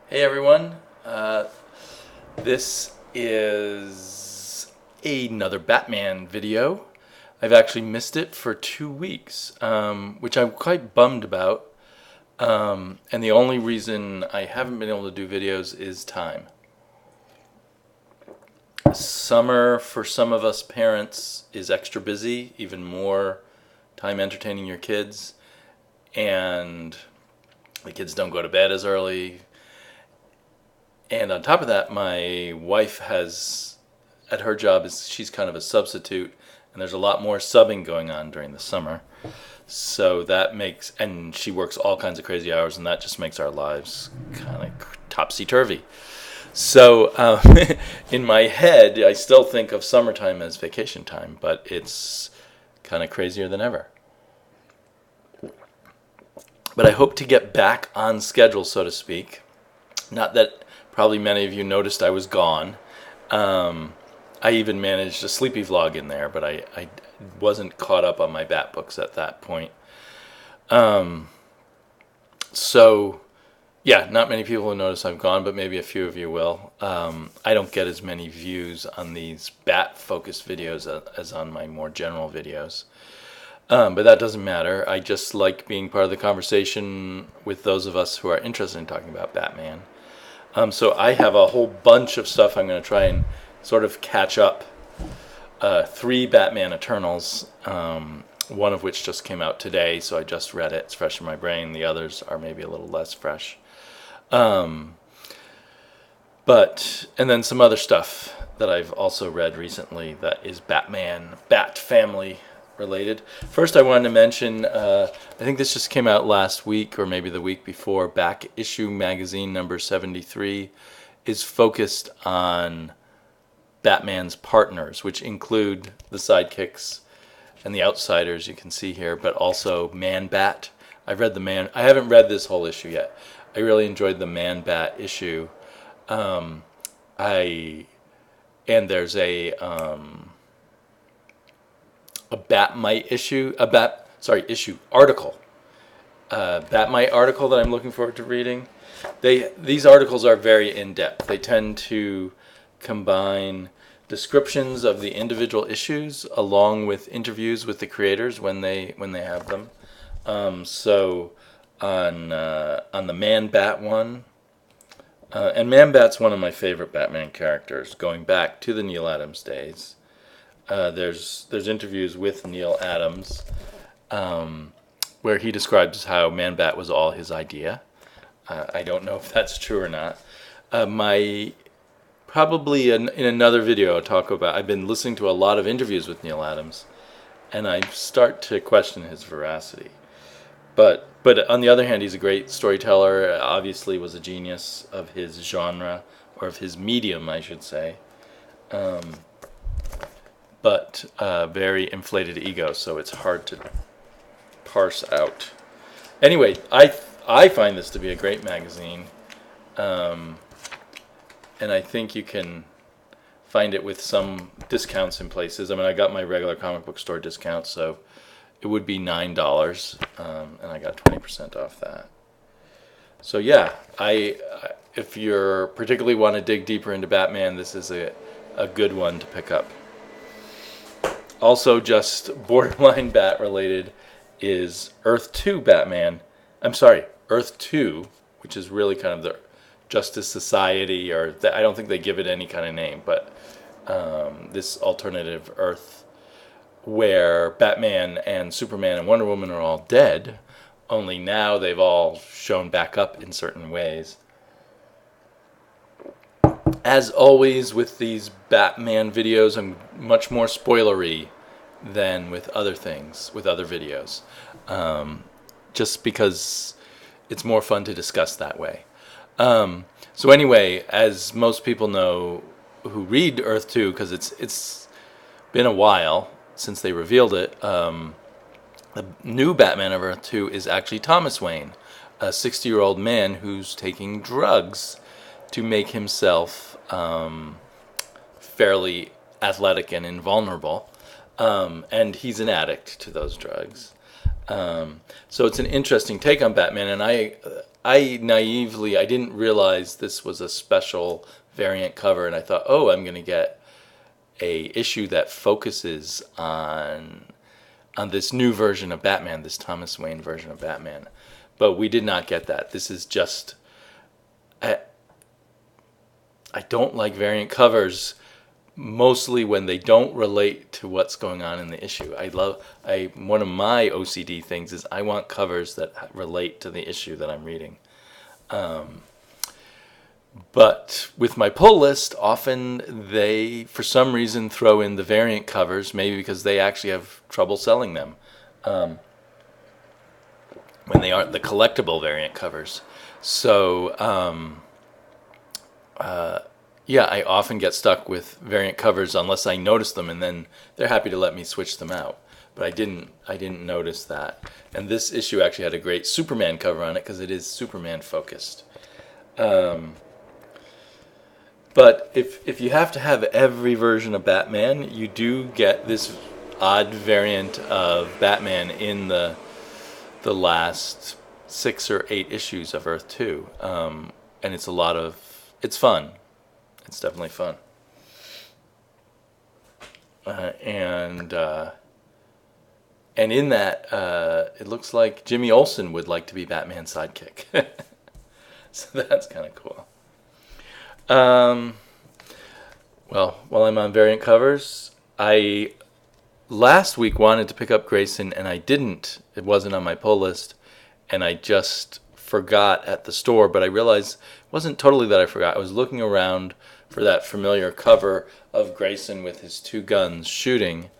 Hey everyone, this is another Batman video. I've actually missed it for 2 weeks, which I'm quite bummed about. And the only reason I haven't been able to do videos is time. Summer for some of us parents is extra busy, even more time entertaining your kids, and the kids don't go to bed as early. And on top of that, my wife has, at her job, she's kind of a substitute, and there's a lot more subbing going on during the summer. So that makes, and she works all kinds of crazy hours, and that just makes our lives kind of topsy-turvy. So in my head, I still think of summertime as vacation time, but it's kind of crazier than ever. But I hope to get back on schedule, so to speak. Not that probably many of you noticed I was gone. I even managed a sleepy vlog in there, but I wasn't caught up on my Bat books at that point. So, yeah, not many people will notice I've gone, but maybe a few of you will. I don't get as many views on these Bat-focused videos as on my more general videos. But that doesn't matter. I just like being part of the conversation with those of us who are interested in talking about Batman. So I have a whole bunch of stuff I'm going to try and sort of catch up. 3 Batman Eternals, one of which just came out today, so I just read it. It's fresh in my brain. The others are maybe a little less fresh. And then some other stuff that I've also read recently that is Batman, Bat Family related. First, I wanted to mention, I think this just came out last week or maybe the week before, Back Issue Magazine number 73 is focused on Batman's partners, which include the sidekicks and the outsiders you can see here, but also Man-Bat. I haven't read this whole issue yet. I really enjoyed the Man-Bat issue. And there's a Batmite issue, article. Batmite article that I'm looking forward to reading. These articles are very in-depth. They tend to combine descriptions of the individual issues along with interviews with the creators when they have them. So on the Man-Bat one, and Man-Bat's one of my favorite Batman characters, going back to the Neil Adams days. There's interviews with Neil Adams where he describes how Man-Bat was all his idea. I don't know if that's true or not. Probably in another video I'll talk about, I've been listening to a lot of interviews with Neil Adams, and I start to question his veracity. But on the other hand, he's a great storyteller, obviously was a genius of his genre, or of his medium, I should say. But very inflated ego, so it's hard to parse out. Anyway, I find this to be a great magazine, and I think you can find it with some discounts in places. I mean, I got my regular comic book store discount, so it would be $9, and I got 20% off that. So yeah, if you're particularly want to dig deeper into Batman, this is a good one to pick up. Also, just borderline Bat related is Earth 2 Batman. Earth 2, which is really kind of the Justice Society, or I don't think they give it any kind of name, but this alternative Earth where Batman and Superman and Wonder Woman are all dead, only now they've all shown back up in certain ways. As always with these Batman videos, I'm much more spoilery than with other things, with other videos. Just because it's more fun to discuss that way. So anyway, as most people know who read Earth 2, because it's been a while since they revealed it, the new Batman of Earth 2 is actually Thomas Wayne, a 60-year-old man who's taking drugs to make himself fairly athletic and invulnerable. And he's an addict to those drugs. So it's an interesting take on Batman, and I naively, I didn't realize this was a special variant cover, and I thought, oh, I'm going to get a issue that focuses on this new version of Batman, this Thomas Wayne version of Batman. But we did not get that. This is just, I don't like variant covers, mostly when they don't relate to what's going on in the issue. One of my OCD things is I want covers that relate to the issue that I'm reading. But with my pull list, often they, for some reason, throw in the variant covers, maybe because they actually have trouble selling them when they aren't the collectible variant covers. So, yeah, I often get stuck with variant covers unless I notice them, and then they're happy to let me switch them out. But I didn't notice that. And this issue actually had a great Superman cover on it because it is Superman focused. But if you have to have every version of Batman, you do get this odd variant of Batman in the last 6 or 8 issues of Earth 2. And it's it's fun. It's definitely fun. And in that, it looks like Jimmy Olsen would like to be Batman's sidekick. So that's kind of cool. Well, while I'm on variant covers, I last week wanted to pick up Grayson, and I didn't. It wasn't on my pull list, and I just forgot at the store. But I realized it wasn't totally that I forgot. I was looking around for that familiar cover of Grayson with his 2 guns shooting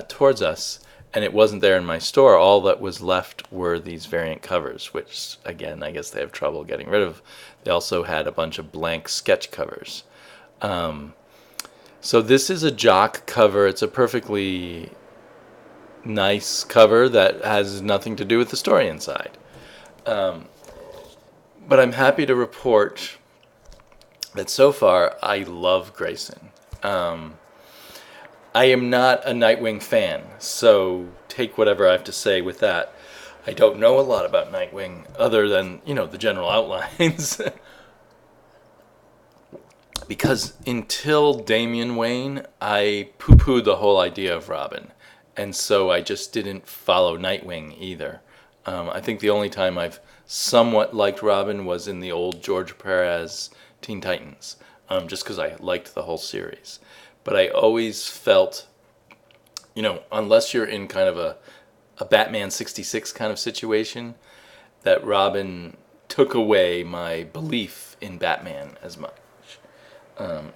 towards us, and it wasn't there in my store. All that was left were these variant covers, which, again, I guess they have trouble getting rid of. They also had a bunch of blank sketch covers. So this is a jock cover. It's a perfectly nice cover that has nothing to do with the story inside. But I'm happy to report that so far I love Grayson. I am not a Nightwing fan, so take whatever I have to say with that. I don't know a lot about Nightwing other than, the general outlines. Because until Damian Wayne, I poo-pooed the whole idea of Robin. And so I just didn't follow Nightwing either. I think the only time I've somewhat liked Robin was in the old George Perez Teen Titans, just because I liked the whole series. But I always felt, unless you're in kind of a Batman 66 kind of situation, that Robin took away my belief in Batman as much.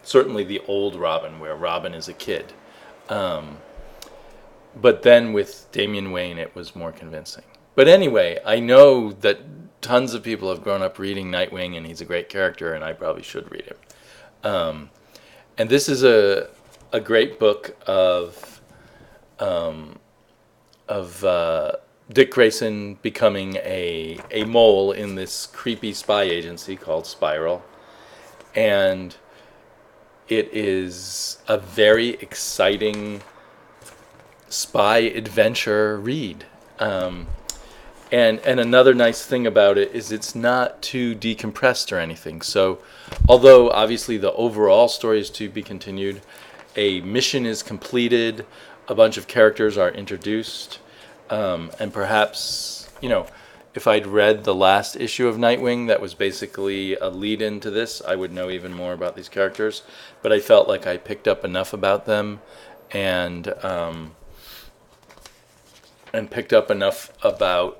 Certainly the old Robin, where Robin is a kid. But then with Damian Wayne, it was more convincing. But anyway, I know that tons of people have grown up reading Nightwing, and he's a great character, and I probably should read him. And this is a great book of Dick Grayson becoming a mole in this creepy spy agency called Spiral. And it is a very exciting spy adventure read. And another nice thing about it is it's not too decompressed or anything. So although obviously the overall story is to be continued, a mission is completed, a bunch of characters are introduced, and perhaps, if I'd read the last issue of Nightwing that was basically a lead-in to this, I would know even more about these characters. But I felt like I picked up enough about them and picked up enough about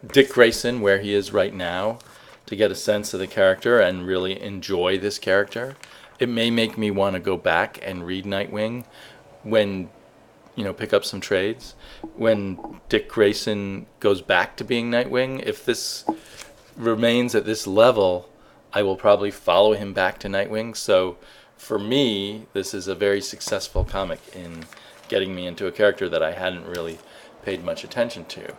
Dick Grayson, where he is right now, to get a sense of the character and really enjoy this character. It may make me want to go back and read Nightwing when, pick up some trades. When Dick Grayson goes back to being Nightwing, if this remains at this level, I will probably follow him back to Nightwing. So for me, this is a very successful comic in getting me into a character that I hadn't really paid much attention to.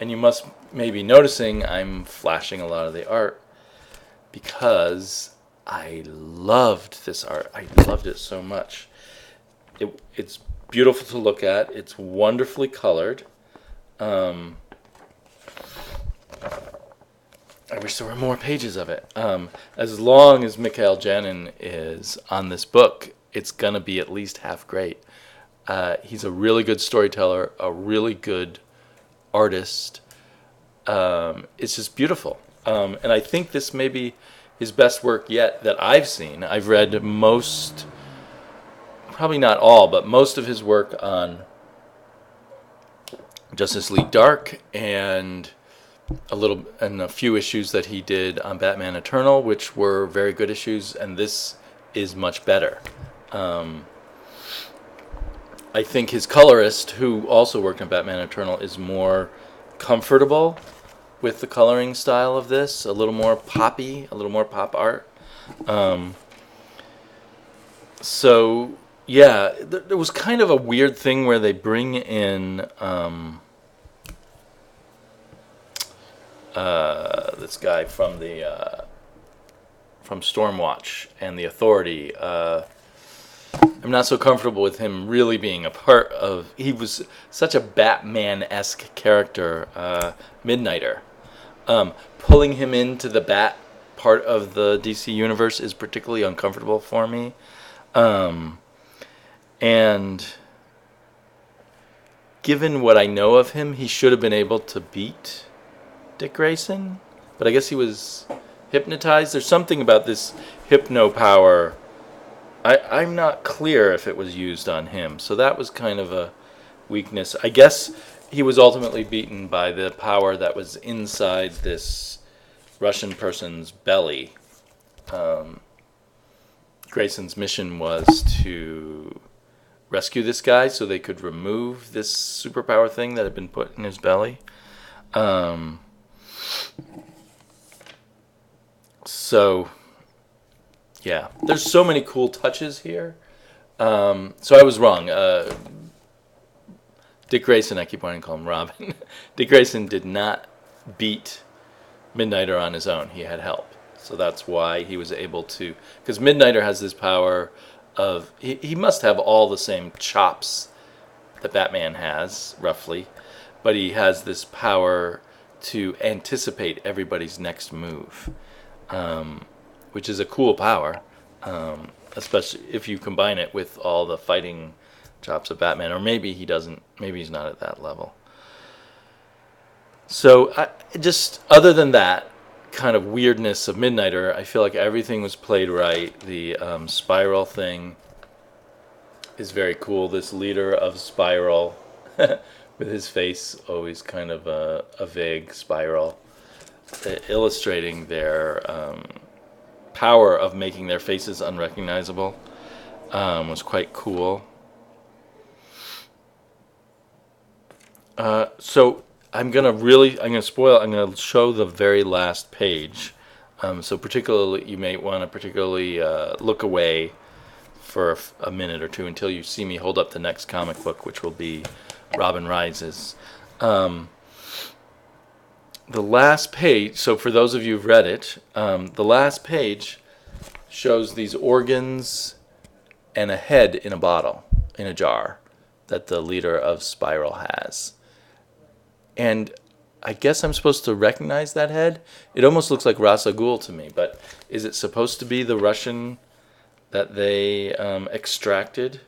And you must maybe noticing I'm flashing a lot of the art because I loved this art. I loved it so much. It's beautiful to look at. It's wonderfully colored. I wish there were more pages of it. As long as Mikhail Janin is on this book, it's going to be at least half great. He's a really good storyteller, a really good artist. It's just beautiful. And I think this may be his best work yet that I've seen. I've read most, probably not all, but most of his work on Justice League Dark and a few issues that he did on Batman Eternal, which were very good issues, and this is much better. I think his colorist, who also worked on Batman Eternal, is more comfortable with the coloring style of this, a little more poppy, a little more pop art. So, yeah, there was kind of a weird thing where they bring in this guy from Stormwatch and the Authority. I'm not so comfortable with him really being a part of... He was such a Batman-esque character, Midnighter. Pulling him into the Bat part of the DC universe is particularly uncomfortable for me. And given what I know of him, he should have been able to beat Dick Grayson. But I guess he was hypnotized. There's something about this hypno power. I'm not clear if it was used on him. So that was kind of a weakness. I guess he was ultimately beaten by the power that was inside this Russian person's belly. Grayson's mission was to rescue this guy so they could remove this superpower thing that had been put in his belly. So, yeah, there's so many cool touches here. So I was wrong. Dick Grayson, I keep wanting to call him Robin. Dick Grayson did not beat Midnighter on his own. He had help. So that's why he was able to... Because Midnighter has this power of... He must have all the same chops that Batman has, roughly. But he has this power to anticipate everybody's next move. Which is a cool power. Especially if you combine it with all the fighting chops of Batman. Or maybe he doesn't... Maybe he's not at that level. So, just other than that kind of weirdness of Midnighter, I feel like everything was played right. The Spiral thing is very cool. This leader of Spiral, with his face always kind of a vague spiral, illustrating their power of making their faces unrecognizable, was quite cool. So I'm going to show the very last page. So particularly, you may want to particularly look away for a minute or two until you see me hold up the next comic book, which will be Robin Rises. The last page, so for those of you who've read it, the last page shows these organs and a head in a bottle, in a jar, that the leader of Spiral has. And I guess I'm supposed to recognize that head. It almost looks like Ra's al Ghul to me, but is it supposed to be the Russian that they extracted?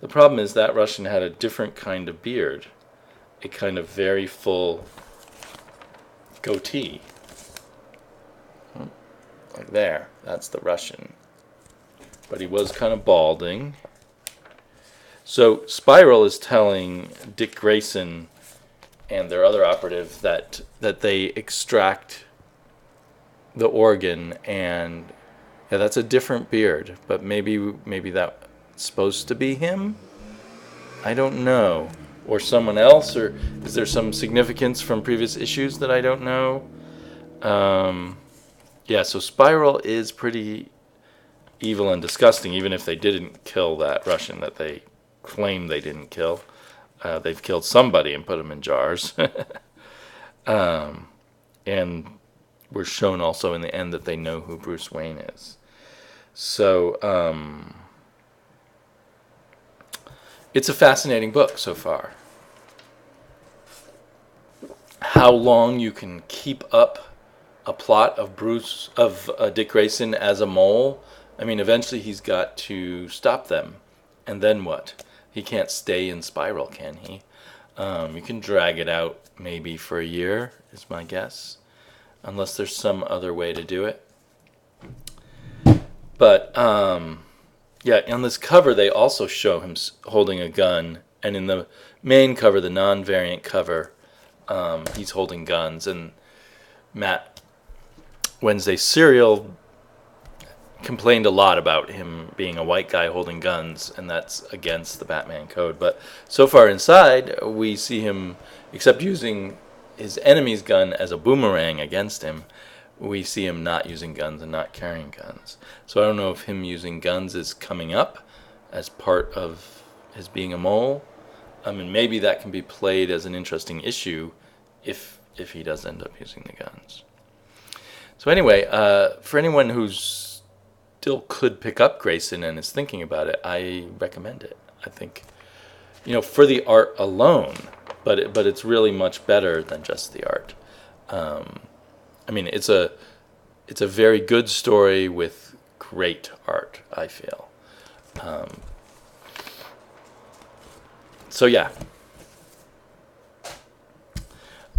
The problem is that Russian had a different kind of beard, a kind of very full goatee. Like there, that's the Russian. But he was kind of balding. So Spiral is telling Dick Grayson and their other operative that they extract the organ, and yeah, that's a different beard, but maybe that's supposed to be him? I don't know. Or someone else, or is there some significance from previous issues that I don't know? Yeah, so Spiral is pretty evil and disgusting, even if they didn't kill that Russian that they claim they didn't kill. They've killed somebody and put them in jars. And we're shown also in the end that they know who Bruce Wayne is. So, it's a fascinating book so far. How long you can keep up a plot of Dick Grayson as a mole. I mean, eventually he's got to stop them, and then what? He can't stay in Spiral, can he? You can drag it out maybe for a year, is my guess, unless there's some other way to do it. But yeah, on this cover they also show him holding a gun, and in the main cover, the non-variant cover, he's holding guns. And Matt Wednesday Serial complained a lot about him being a white guy holding guns, and that's against the Batman code. But so far inside, we see him, except using his enemy's gun as a boomerang against him, we see him not using guns and not carrying guns. So I don't know if him using guns is coming up as part of his being a mole. I mean, maybe that can be played as an interesting issue if he does end up using the guns. So anyway, for anyone who's still could pick up Grayson and is thinking about it, I recommend it. I think, for the art alone, but it's really much better than just the art. I mean, it's a very good story with great art, I feel. So yeah.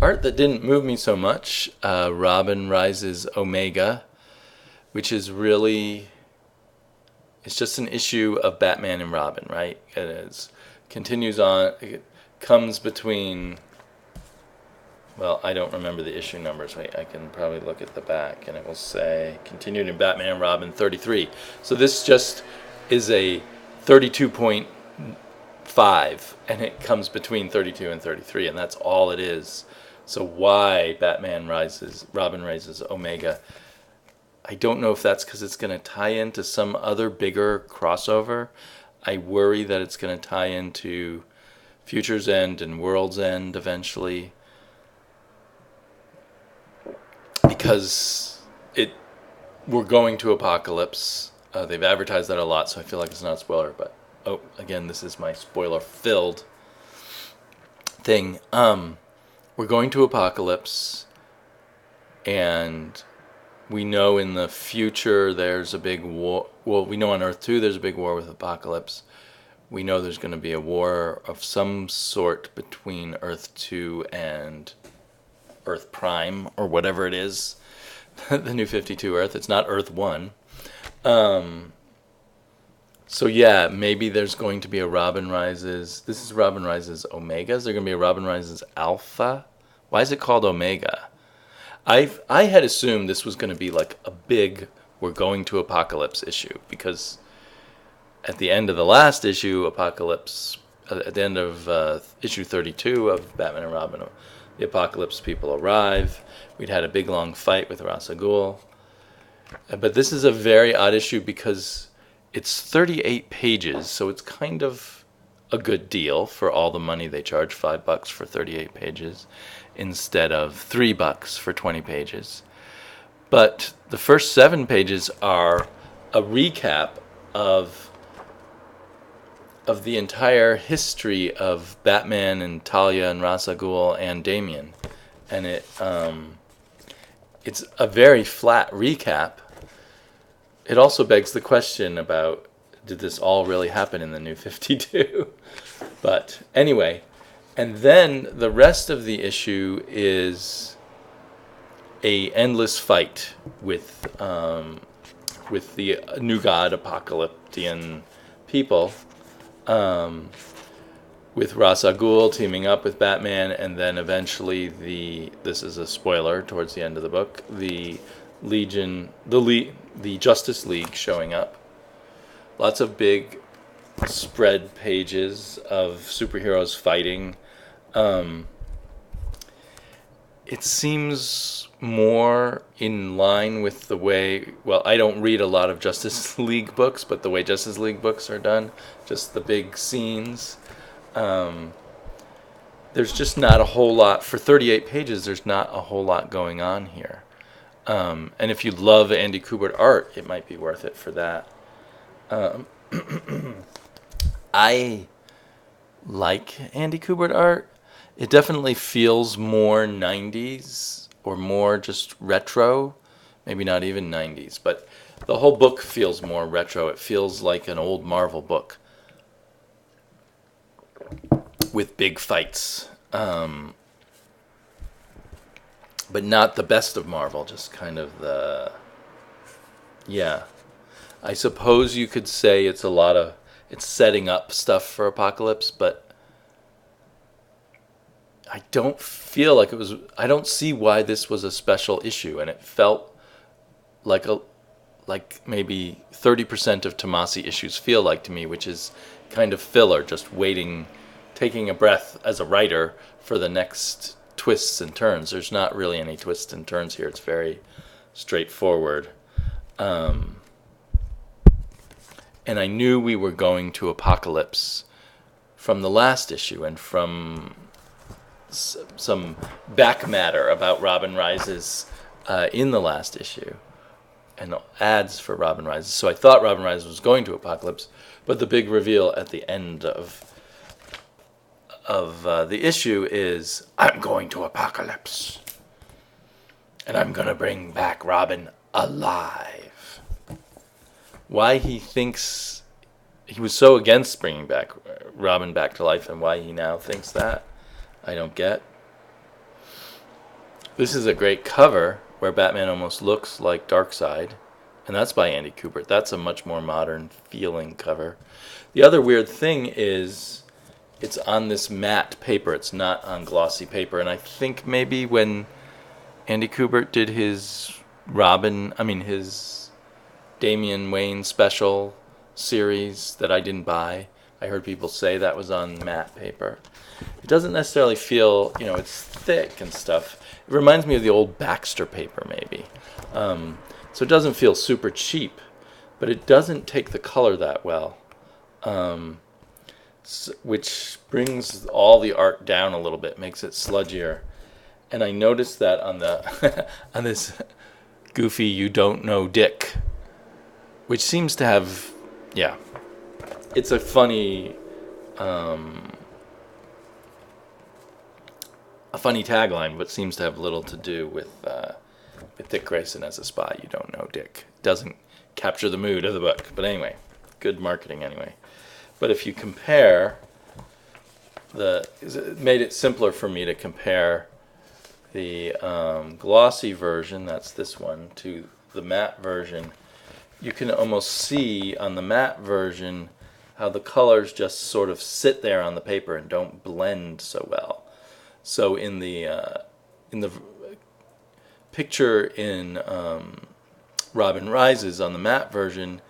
Art that didn't move me so much, Robin Rises Omega, which is really, it's just an issue of Batman and Robin, right? Continues on, it comes between, well, I don't remember the issue numbers. Wait, I can probably look at the back, and it will say, continued in Batman and Robin 33. So this just is a 32.5, and it comes between 32 and 33, and that's all it is. So why Robin Rises Omega? I don't know if that's because it's going to tie into some other bigger crossover. I worry that it's going to tie into Future's End and World's End eventually, because we're going to Apocalypse. They've advertised that a lot, so I feel like it's not a spoiler. But again, this is my spoiler-filled thing. We're going to Apocalypse, and we know in the future there's a big war. Well, we know on Earth 2 there's a big war with Apocalypse. We know there's going to be a war of some sort between Earth 2 and Earth Prime, or whatever it is, the New 52 Earth. It's not Earth 1. So yeah, maybe there's going to be a Robin Rises. This is Robin Rises Omega. Is there going to be a Robin Rises Alpha? Why is it called Omega? I had assumed this was going to be like a big we're going to Apocalypse issue, because at the end of the last issue, Apocalypse, at the end of issue 32 of Batman and Robin, the Apocalypse people arrive. We'd had a big long fight with Ra's al Ghul. But this is a very odd issue because it's 38 pages, so it's kind of a good deal for all the money they charge, $5 for 38 pages instead of $3 for 20 pages. But the first 7 pages are a recap of the entire history of Batman and Talia and Ra's al Ghul and Damian. And it's a very flat recap. It also begs the question about, did this all really happen in the New 52? But anyway, and then the rest of the issue is a endless fight with the New God Apocalyptian people, with Ra's al Ghul teaming up with Batman, and then eventually this is a spoiler towards the end of the book, the Justice League showing up. Lots of big spread pages of superheroes fighting. It seems more in line with the way, well, I don't read a lot of Justice League books, but the way Justice League books are done, just the big scenes. There's just not a whole lot, for 38 pages, there's not a whole lot going on here. And if you love Andy Kubert art, it might be worth it for that. I like Andy Kubert art. It definitely feels more 90s or more just retro. Maybe not even 90s, but the whole book feels more retro. It feels like an old Marvel book with big fights. But not the best of Marvel, just kind of the... Yeah. I suppose you could say it's it's setting up stuff for Apocalypse, but I don't feel like it was... I don't see why this was a special issue, and it felt like maybe 30% of Tomasi issues feel like to me, which is kind of filler, just waiting, taking a breath as a writer for the next twists and turns. There's not really any twists and turns here. It's very straightforward. And I knew we were going to Apocalypse from the last issue and from some back matter about Robin Rises in the last issue and ads for Robin Rises. So I thought Robin Rises was going to Apocalypse, but the big reveal at the end of the issue is, I'm going to Apocalypse, and I'm going to bring back Robin alive. Why he thinks he was so against bringing back Robin back to life, and why he now thinks that, I don't get. This is a great cover where Batman almost looks like Darkseid, and that's by Andy Kubert. That's a much more modern feeling cover. The other weird thing is it's on this matte paper. It's not on glossy paper. And I think maybe when Andy Kubert did his his Damian Wayne special series that I didn't buy, I heard people say that was on matte paper. It doesn't necessarily feel, it's thick and stuff. It reminds me of the old Baxter paper, maybe. So it doesn't feel super cheap, but it doesn't take the color that well. Which brings all the art down a little bit, makes it sludgier. And I noticed that on the on this goofy "You Don't Know Dick," which seems to have, it's a funny tagline, but seems to have little to do with Dick Grayson as a spy. You don't know Dick. Doesn't capture the mood of the book, but anyway, good marketing anyway. But if you compare it made it simpler for me to compare the glossy version, that's this one, to the matte version. You can almost see on the matte version how the colors just sort of sit there on the paper and don't blend so well. So in the picture in Robin Rises on the matte version,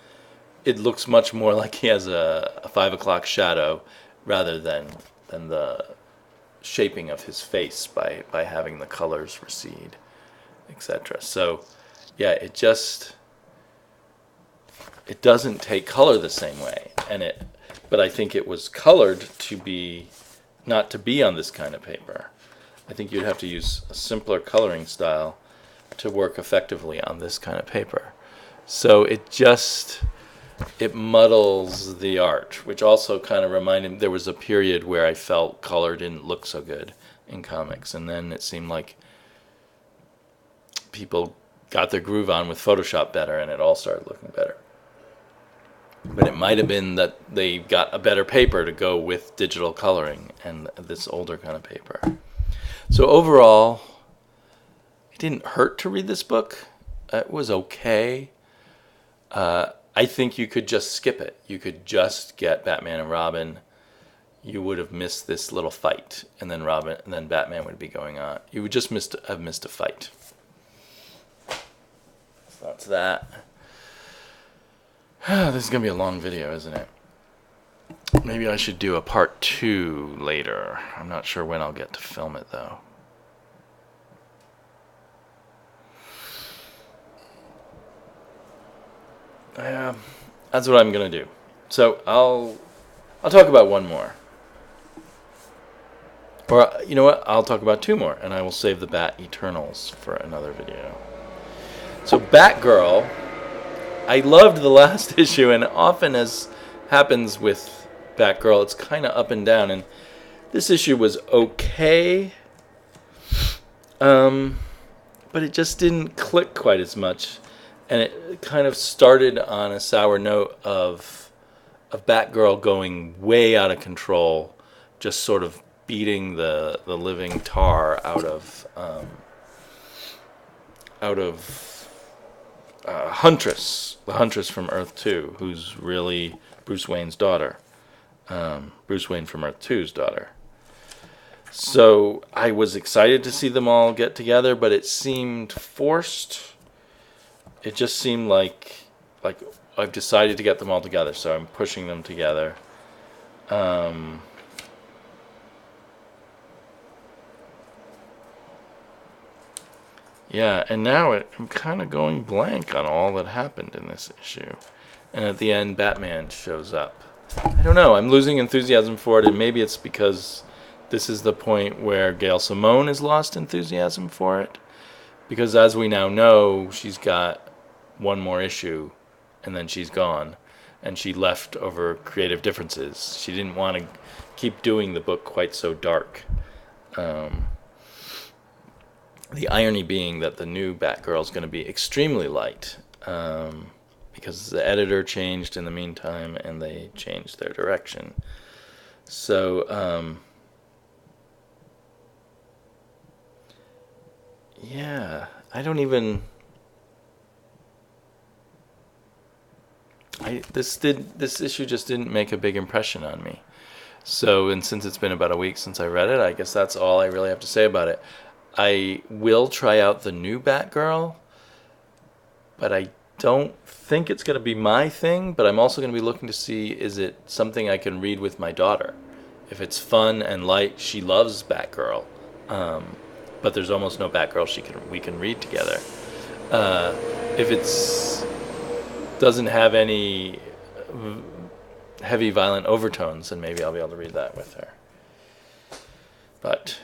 it looks much more like he has a 5 o'clock shadow rather than the shaping of his face by having the colors recede, etc. So, it doesn't take color the same way, but I think it was colored not to be on this kind of paper. I think you'd have to use a simpler coloring style to work effectively on this kind of paper. So it muddles the art, which also kind of reminded me, there was a period where I felt color didn't look so good in comics, and then it seemed like people got their groove on with Photoshop better, and it all started looking better. But it might have been that they got a better paper to go with digital coloring and this older kind of paper. So overall, it didn't hurt to read this book. It was okay. I think you could just skip it. You could just get Batman and Robin. You would have missed this little fight, and then Batman would be going on. You would just have missed a fight. So that's that. This is going to be a long video, isn't it? Maybe I should do a part 2 later. I'm not sure when I'll get to film it, though. That's what I'm going to do. So I'll talk about one more. Or, you know what? I'll talk about 2 more, and I will save the Bat Eternals for another video. So Batgirl, I loved the last issue, and often as happens with Batgirl, it's kind of up and down. And this issue was okay, but it just didn't click quite as much. And it kind of started on a sour note of Batgirl going way out of control, just sort of beating the living tar out of Huntress, the Huntress from Earth 2, who's really Bruce Wayne's daughter. Bruce Wayne from Earth 2's daughter. So I was excited to see them all get together, but it seemed forced. It just seemed like I've decided to get them all together, so I'm pushing them together. Yeah, and now I'm kind of going blank on all that happened in this issue. And at the end, Batman shows up. I don't know, I'm losing enthusiasm for it, and maybe it's because this is the point where Gail Simone has lost enthusiasm for it. Because as we now know, she's got one more issue, and then she's gone. And she left over creative differences. She didn't want to keep doing the book quite so dark. The irony being that the new Batgirl is going to be extremely light, because the editor changed in the meantime, and they changed their direction. So, yeah, I don't even... This issue just didn't make a big impression on me. So, and since it's been about a week since I read it, I guess that's all I really have to say about it. I will try out the new Batgirl, but I don't think it's going to be my thing. But I'm also going to be looking to see, is it something I can read with my daughter? If it's fun and light, she loves Batgirl, but there's almost no Batgirl we can read together. If it's doesn't have any heavy violent overtones, then maybe I'll be able to read that with her. But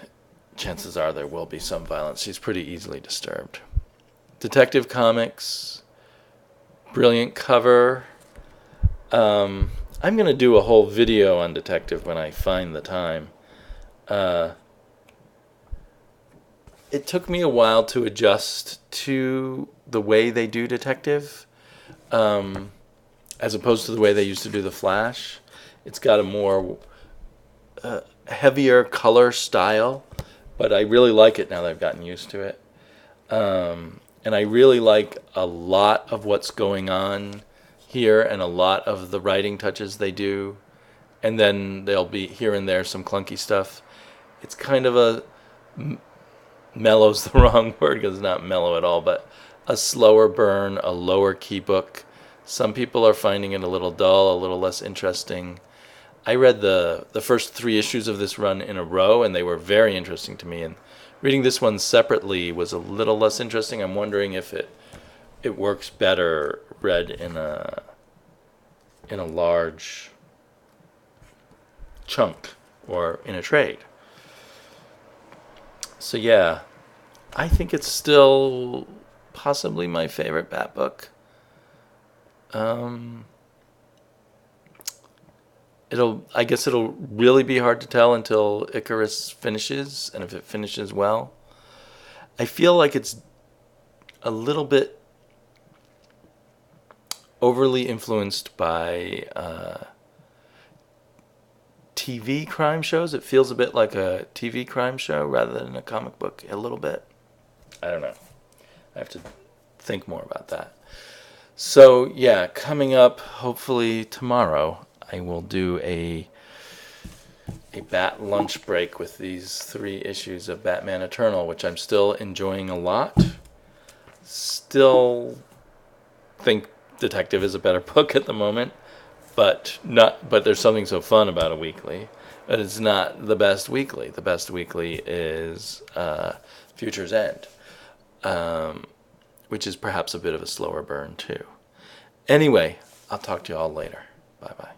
chances are there will be some violence. She's pretty easily disturbed. Detective Comics, brilliant cover. I'm going to do a whole video on Detective when I find the time. It took me a while to adjust to the way they do Detective, as opposed to the way they used to do The Flash. It's got a more heavier color style, but I really like it now that I've gotten used to it. And I really like a lot of what's going on here and a lot of the writing touches they do. And then there'll be here and there some clunky stuff. It's kind of a... mellow's the wrong word because it's not mellow at all, but a slower burn, a lower key book. Some people are finding it a little dull, a little less interesting. I read the first 3 issues of this run in a row, and they were very interesting to me. And reading this one separately was a little less interesting. I'm wondering if it works better read in a large chunk or in a trade. So yeah, I think it's still possibly my favorite Bat book. I guess it'll really be hard to tell until Icarus finishes, and if it finishes well. I feel like it's a little bit overly influenced by TV crime shows. It feels a bit like a TV crime show rather than a comic book, a little bit. I don't know. I have to think more about that. So, yeah, coming up, hopefully tomorrow, I will do a Bat lunch break with these 3 issues of Batman Eternal, which I'm still enjoying a lot. Still think Detective is a better book at the moment, but there's something so fun about a weekly. But it's not the best weekly. The best weekly is Future's End, which is perhaps a bit of a slower burn too. Anyway, I'll talk to you all later. Bye-bye.